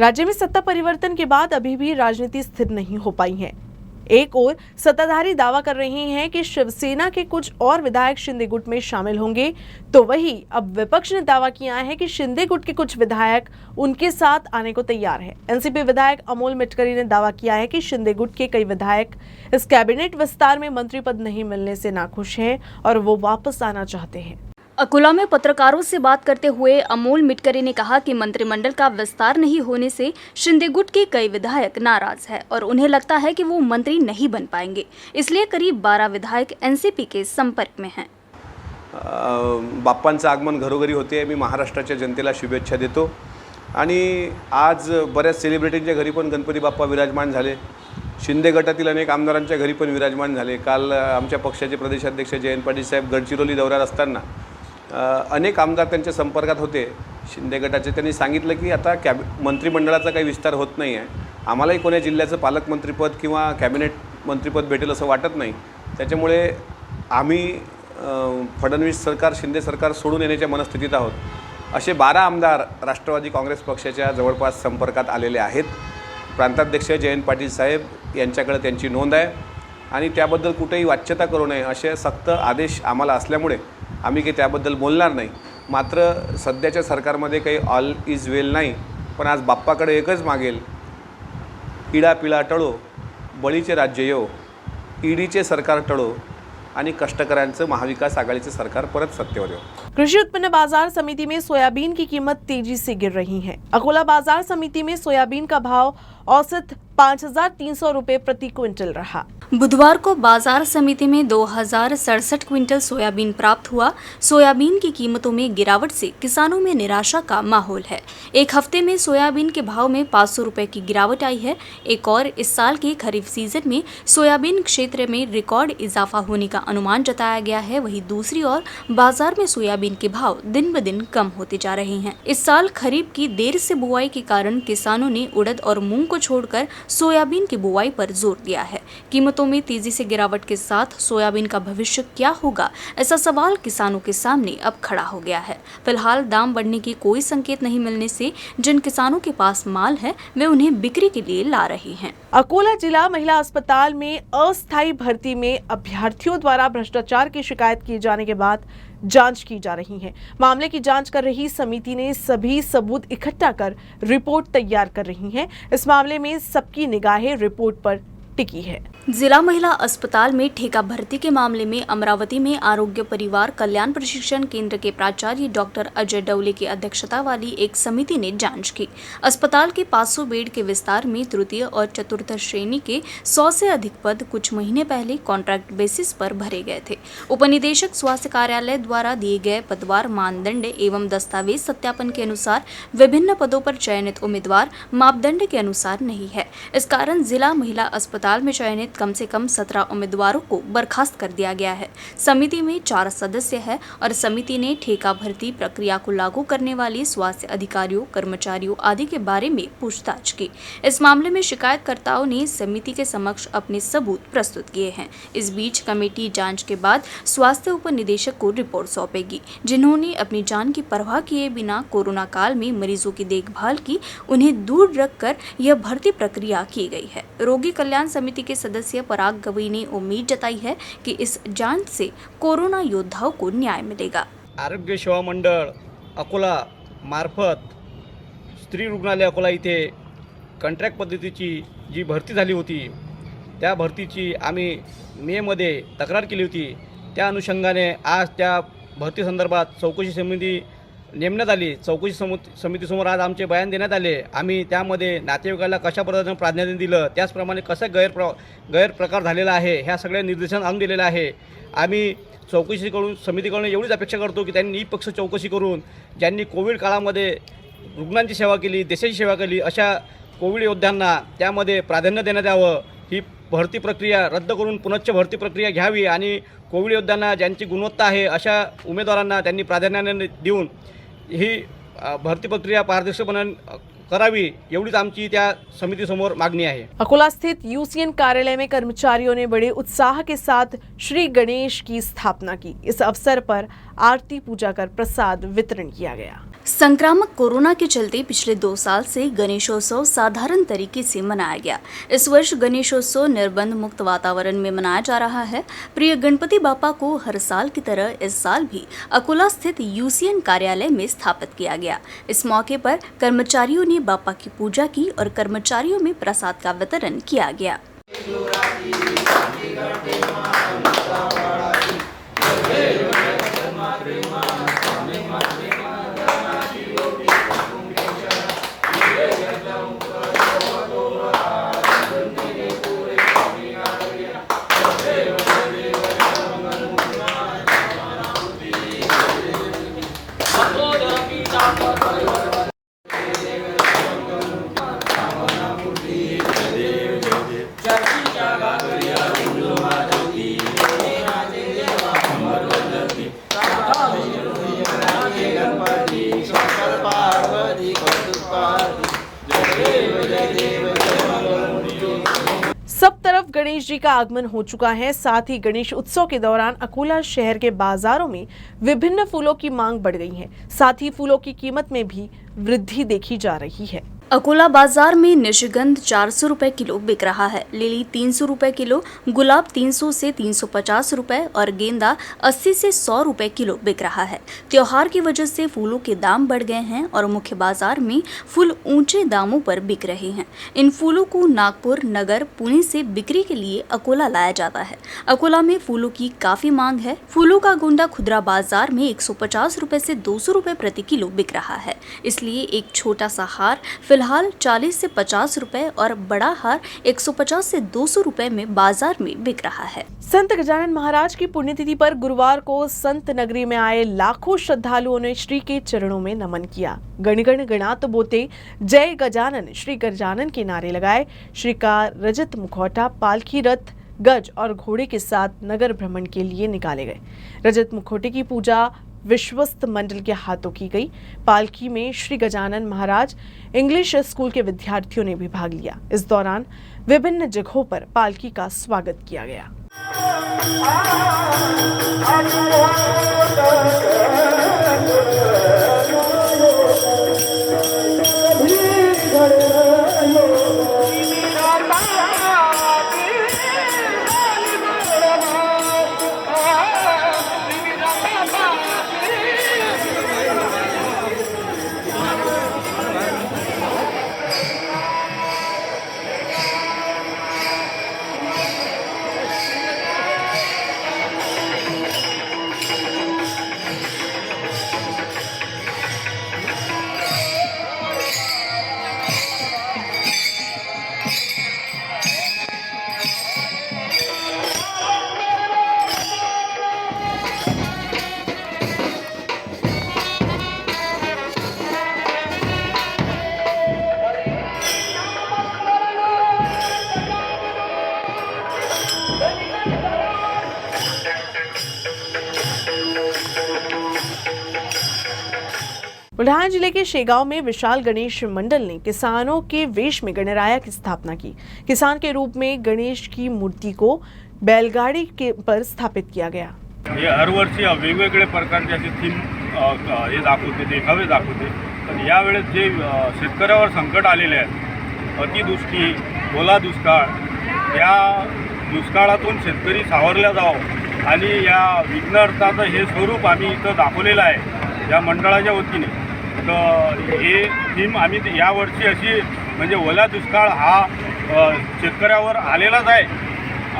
राज्य में सत्ता परिवर्तन के बाद अभी भी राजनीति स्थिर नहीं हो पाई है। एक ओर सत्ताधारी दावा कर रहे हैं कि शिवसेना के कुछ और विधायक शिंदे गुट में शामिल होंगे, तो वहीं अब विपक्ष ने दावा किया है कि शिंदे गुट के कुछ विधायक उनके साथ आने को तैयार हैं। एनसीपी विधायक अमोल मिटकरी ने दावा किया है कि शिंदे गुट के कई विधायक इस कैबिनेट विस्तार में मंत्री पद नहीं मिलने से नाखुश हैं और वो वापस आना चाहते हैं। अकोला में पत्रकारों से बात करते हुए अमोल मिटकरी ने कहा कि मंत्रिमंडल का विस्तार नहीं होने से शिंदे गुट के कई विधायक नाराज हैं और उन्हें लगता है कि वो मंत्री नहीं बन पाएंगे, इसलिए करीब 12 विधायक एनसीपी के संपर्क में हैं। बाप्पांचं आगमन घरोघरी होते। मी महाराष्ट्राच्या जनतेला शुभेच्छा देतो आणि आज बऱ्याच सेलिब्रिटींच्या घरी पण गणपती बाप्पा विराजमान झाले। शिंदे गटातील अनेक आमदारांच्या घरी पण विराजमान झाले। काल आमच्या पक्षाचे प्रदेशाध्यक्ष जयंत पाटील साहेब गडचिरोली दौऱ्यावर असताना अनेक आमदार त्यांच्या संपर्कात होते शिंदे गटाचे। त्यांनी सांगितलं की आता मंत्रिमंडळाचा काही विस्तार होत नाही आहे, आम्हालाही कोण्या जिल्ह्याचं पालकमंत्रीपद किंवा कॅबिनेट मंत्रीपद भेटेल असं वाटत नाही, त्याच्यामुळे आम्ही फडणवीस सरकार शिंदे सरकार सोडून येण्याच्या मनस्थितीत आहोत। असे 12 आमदार राष्ट्रवादी काँग्रेस पक्षाच्या जवळपास संपर्कात आलेले आहेत। प्रांताध्यक्ष जयंत पाटील साहेब यांच्याकडे त्यांची नोंद आहे आणि त्याबद्दल कुठेही वाच्यता करू नये असे सक्त आदेश आम्हाला असल्यामुळे आम्ही काही त्याबद्दल बोलणार नाही। मात्र सध्याच्या सरकारमध्ये काही ऑल इज वेल नाही, पण आज बाप्पाकडे एकच मागेल, इडा पिळा टळो, बळीचे राज्य येओ, ईडीचे सरकार टळो आणि कष्टकऱ्यांचं महाविकास आघाडीचं सरकार परत सत्तेवर येओ। कृषि उत्पन्न बाजार समिति में सोयाबीन की कीमत तेजी से गिर रही है। अकोला बाजार समिति में सोयाबीन का भाव औसत 5,300 रुपए प्रति क्विंटल रहा। बुधवार को बाजार समिति में 2,067 क्विंटल सोयाबीन प्राप्त हुआ। सोयाबीन की कीमतों में गिरावट से किसानों में निराशा का माहौल है। एक हफ्ते में सोयाबीन के भाव में 500 रुपए की गिरावट आई है। एक और इस साल के खरीफ सीजन में सोयाबीन क्षेत्र में रिकॉर्ड इजाफा होने का अनुमान जताया गया है। वहीं दूसरी ओर बाजार में सोयाबीन के भाव दिन ब दिन कम होते जा रहे हैं। इस साल खरीफ की देर से बुआई के कारण किसानों ने उड़द और मूंग को छोड़कर सोयाबीन की बुआई पर जोर दिया है। कीमतों में तेजी से गिरावट के साथ सोयाबीन का भविष्य क्या होगा, ऐसा सवाल किसानों के सामने अब खड़ा हो गया है। फिलहाल दाम बढ़ने की कोई संकेत नहीं मिलने से जिन किसानों के पास माल है वे उन्हें बिक्री के लिए ला रहे हैं। अकोला जिला महिला अस्पताल में अस्थायी भर्ती में अभ्यर्थियों द्वारा भ्रष्टाचार की शिकायत किए जाने के बाद जांच की जा रही है। मामले की जांच कर रही समिति ने सभी सबूत इकट्ठा कर रिपोर्ट तैयार कर रही है। इस मामले में सबकी निगाहें रिपोर्ट पर टिकी है। जिला महिला अस्पताल में ठेका भर्ती के मामले में अमरावती में आरोग्य परिवार कल्याण प्रशिक्षण केंद्र के प्राचार्य डॉक्टर अजय डवले की अध्यक्षता वाली एक समिति ने जांच की। अस्पताल के 500 बेड के विस्तार में तृतीय और चतुर्थ श्रेणी के 100 से अधिक पद कुछ महीने पहले कॉन्ट्रैक्ट बेसिस पर भरे गए थे। उपनिदेशक स्वास्थ्य कार्यालय द्वारा दिए गए पदवार मानदंड एवं दस्तावेज सत्यापन के अनुसार विभिन्न पदों पर चयनित उम्मीदवार मापदंड के अनुसार नहीं है। इस कारण जिला महिला अस्पताल में चयनित कम से कम 17 उम्मीदवारों को बर्खास्त कर दिया गया है। समिति में 4 सदस्य है और समिति ने ठेका भर्ती प्रक्रिया को लागू करने वाले स्वास्थ्य अधिकारियों, कर्मचारियों आदि के बारे में पूछताछ की। इस मामले में शिकायतकर्ताओं ने समिति के समक्ष अपने सबूत प्रस्तुत किए हैं। इस बीच कमेटी जांच के बाद स्वास्थ्य उप निदेशक को रिपोर्ट सौंपेगी, जिन्होंने अपनी जान की परवाह किए बिना कोरोना काल में मरीजों की देखभाल की। उन्हें दूर रखकर यह भर्ती प्रक्रिया की गई है। रोगी कल्याण समिति के सदस्य पराग गवई ने उम्मीद जताई है कि इस जांच से कोरोना योद्धाओं को न्याय मिलेगा। आरोग्य सेवा मंडळ अकोला मार्फत स्त्री रुग्णालय अकोला इथे कॉन्ट्रॅक्ट पद्धतीची जी भरती झाली होती त्या भरतीची आम्ही मेमध्ये तक्रार केली होती। त्या अनुषंगाने आज त्या भरती संदर्भात चौकशी समिती नेमण्यात आली। चौकशी समितीसमोर आज आमचे बयान देण्यात आले। आम्ही त्यामध्ये नातेवाईकाला कशा पद्धतीने प्राधान्य दिलं, त्याचप्रमाणे कसं गैरप्रकार झालेला आहे ह्या सगळ्या निर्देशन आणून दिलेलं आहे। आम्ही समितीकडून एवढीच अपेक्षा करतो की त्यांनी निपक्ष चौकशी करून ज्यांनी कोविड काळामध्ये रुग्णांची सेवा केली, देशाची सेवा केली, अशा कोविड योद्ध्यांना त्यामध्ये प्राधान्य देण्यात यावं। ही भरती प्रक्रिया रद्द करून पुनश्च भरती प्रक्रिया घ्यावी आणि कोविड योद्ध्यांना ज्यांची गुणवत्ता आहे अशा उमेदवारांना त्यांनी प्राधान्याने देऊन ही भरती प्रक्रिया पारदर्शकपणे करावी, एवढीच आमची त्या समितीसमोर मागणी आहे। अकोला स्थित यूसीएन कार्यालय में कर्मचारियों ने बड़े उत्साह के साथ श्री गणेश की स्थापना की। इस अवसर पर आरती पूजा कर प्रसाद वितरण किया गया। संक्रामक कोरोना के चलते पिछले 2 साल से गणेशोत्सव साधारण तरीके से मनाया गया। इस वर्ष गणेशोत्सव निर्बंध मुक्त वातावरण में मनाया जा रहा है। प्रिय गणपति बापा को हर साल की तरह इस साल भी अकोला स्थित यूसीएन कार्यालय में स्थापित किया गया। इस मौके पर कर्मचारियों ने बापा की पूजा की और कर्मचारियों में प्रसाद का वितरण किया गया। सब तरफ गणेश जी का आगमन हो चुका है। साथ ही गणेश उत्सव के दौरान अकोला शहर के बाजारों में विभिन्न फूलों की मांग बढ़ गई है। साथ ही फूलों की कीमत में भी वृद्धि देखी जा रही है। अकोला बाजार में निशिगंध 400 रुपए किलो बिक रहा है, लिली 300 रुपए किलो, गुलाब 300 से 350 रुपए और गेंदा 80 से 100 रुपए किलो बिक रहा है। त्योहार की वजह से फूलों के दाम बढ़ गए हैं और मुख्य बाजार में फूल ऊंचे दामों पर बिक रहे हैं। इन फूलों को नागपुर, नगर, पुणे से बिक्री के लिए अकोला लाया जाता है। अकोला में फूलों की काफी मांग है। फूलों का गुंडा खुदरा बाजार में 150 रुपए से 200 रुपए प्रति किलो बिक रहा है। इसलिए एक छोटा सा हार फिलहाल 40 से 50 रुपए और बड़ा हार 150 से 200 रुपए में बाजार में बिक रहा है। संत गजानन महाराज की पुण्यतिथि पर गुरुवार को संत नगरी में आए लाखों श्रद्धालुओं ने श्री के चरणों में नमन किया। गण गण गणात बोते जय गजानन, श्री गजानन के नारे लगाए। श्री का रजत मुखौटा, पालकी रथ, गज और घोड़े के साथ नगर भ्रमण के लिए निकाले गए। रजत मुखौटे की पूजा विश्वस्त मंडल के हाथों की गई। पालकी में श्री गजानन महाराज इंग्लिश स्कूल के विद्यार्थियों ने भी भाग लिया। इस दौरान विभिन्न जगहों पर पालकी का स्वागत किया गया। बुल्ढाना जिले के शेगांव में विशाल गणेश मंडल ने किसानों के वेश में गणराया की स्थापना की। किसान के रूप में गणेश की मूर्ति को बैलगाड़ी के पर स्थापित किया गया। हे हर वर्षी वेगवेगळे प्रकारचे असे थीम हे दाखवते, देखावे दाखवते। पण यावेळेस जे शेतकऱ्यावर संकट आलेले आहेत, अतिवृष्टी, ओला दुष्काळ, या दुष्काळातून शेतकरी सावरला जावं आणि या विघ्नहर्त्याचं हे स्वरूप आम्ही इथं दाखवलेलं आहे या मंडळाच्या वतीने। तर हे थीम आम्ही यावर्षी अशी म्हणजे ओला दुष्काळ हा शेतकऱ्यावर आलेलाच आहे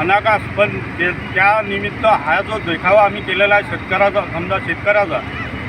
अनाकास, पण त्या निमित्त हा जो देखावा आम्ही केलेला आहे शेतकऱ्याचा, समजा शेतकऱ्याचा,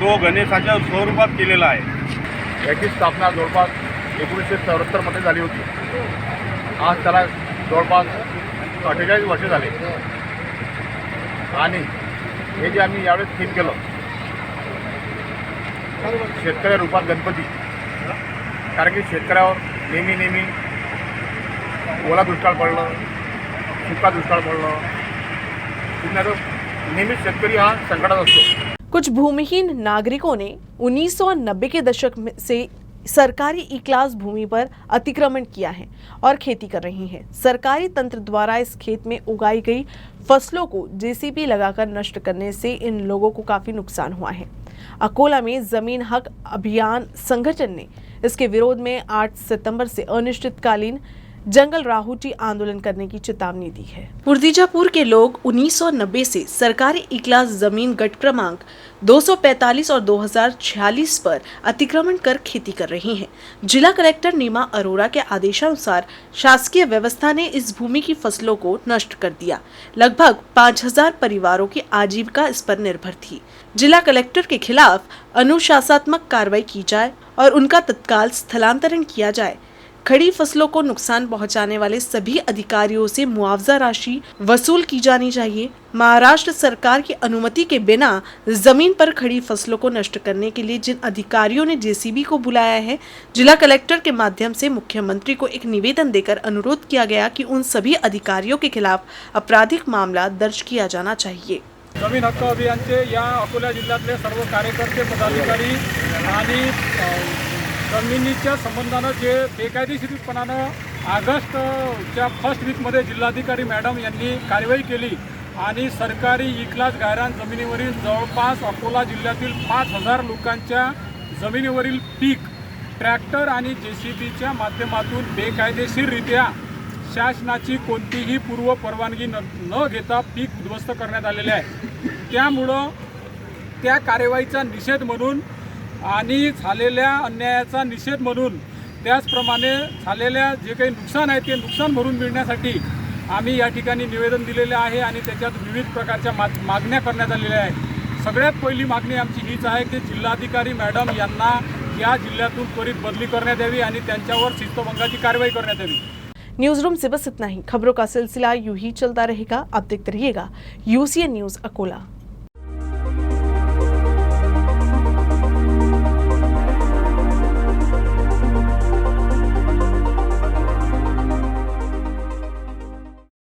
तो गणेशाच्या स्वरूपात केलेला आहे। याची स्थापना जवळपास 1974 मध्ये झाली होती। आज त्याला जवळपास 48 वर्ष झाले आणि हे जे आम्ही यावेळेस थीम केलं शेतकऱ्या रूपात गणपती, कारण की शेतकऱ्यावर नेहमी ओला दुष्काळ पडलं, सुका दुष्काळ पडलं, नेहमीच शेतकरी हा संकटात असतो। कुछ भूमिहीन नागरिकों ने 1990 के दशक से सरकारी ई क्लास भूमि पर अतिक्रमण किया है और खेती कर रही हैं। सरकारी तंत्र द्वारा इस खेत में उगाई गई फसलों को जेसीबी लगाकर नष्ट करने से इन लोगों को काफी नुकसान हुआ है। अकोला में जमीन हक अभियान संगठन ने इसके विरोध में 8 सितंबर से अनिश्चितकालीन जंगल राहुटी आंदोलन करने की चेतावनी दी है। उर्दीजापुर के लोग 1990 से सरकारी इक्लास जमीन गट क्रमांक 245 और 2046 पर अतिक्रमण कर खेती कर रहे हैं। जिला कलेक्टर नीमा अरोरा के आदेशानुसार शासकीय व्यवस्था ने इस भूमि की फसलों को नष्ट कर दिया। लगभग 5000 परिवारों की आजीविका इस पर निर्भर थी। जिला कलेक्टर के खिलाफ अनुशासनात्मक कार्रवाई की जाए और उनका तत्काल स्थलांतरण किया जाए। खड़ी फसलों को नुकसान पहुंचाने वाले सभी अधिकारियों से मुआवजा राशि वसूल की जानी चाहिए। महाराष्ट्र सरकार की अनुमति के बिना जमीन पर खड़ी फसलों को नष्ट करने के लिए जिन अधिकारियों ने जेसीबी को बुलाया है, जिला कलेक्टर के माध्यम से मुख्यमंत्री को एक निवेदन देकर अनुरोध किया गया कि उन सभी अधिकारियों के खिलाफ आपराधिक मामला दर्ज किया जाना चाहिए। जमीन हक्क अभियानचे या अकोला जिल्ह्यातले सर्व कार्यकर्ते पदाधिकारी आणि जमिनीच्या संबंधानं जे बेकायदेशीरपणानं ऑगस्टच्या फर्स्ट वीकमध्ये जिल्हाधिकारी मॅडम यांनी कारवाई केली आणि सरकारी इक्लास गायरान जमिनीवरील जवळपास अकोला जिल्ह्यातील 5000 लोकांच्या जमिनीवरील पीक ट्रॅक्टर आणि जेसीबीच्या माध्यमातून बेकायदेशीररित्या शासनाची कोणतीही पूर्व परवानगी न घेता पीक उद्ध्वस्त करण्यात आलेले आहे। त्यामुळं त्या कारवाईचा निषेध म्हणून आणि झालेल्या अन्यायाचा निषेध म्हणून त्याचप्रमाणे झालेल्या जे काही नुकसान आहे ते नुकसान भरून मिळण्यासाठी आम्ही या ठिकाणी निवेदन दिलेले आहे आणि त्याच्यात विविध प्रकारच्या मागण्या करण्यात आलेल्या आहेत। सगळ्यात पहिली मागणी आमची हीच आहे की जिल्हाधिकारी मॅडम यांना या जिल्ह्यातून त्वरित बदली करण्यात यावी आणि त्यांच्यावर शिस्तभंगाची कारवाई करण्यात यावी। न्यूज रूम से बस इतना ही। खबरों का सिलसिला यूं ही चलता रहेगा। आप देखते रहिएगा UCN न्यूज अकोला।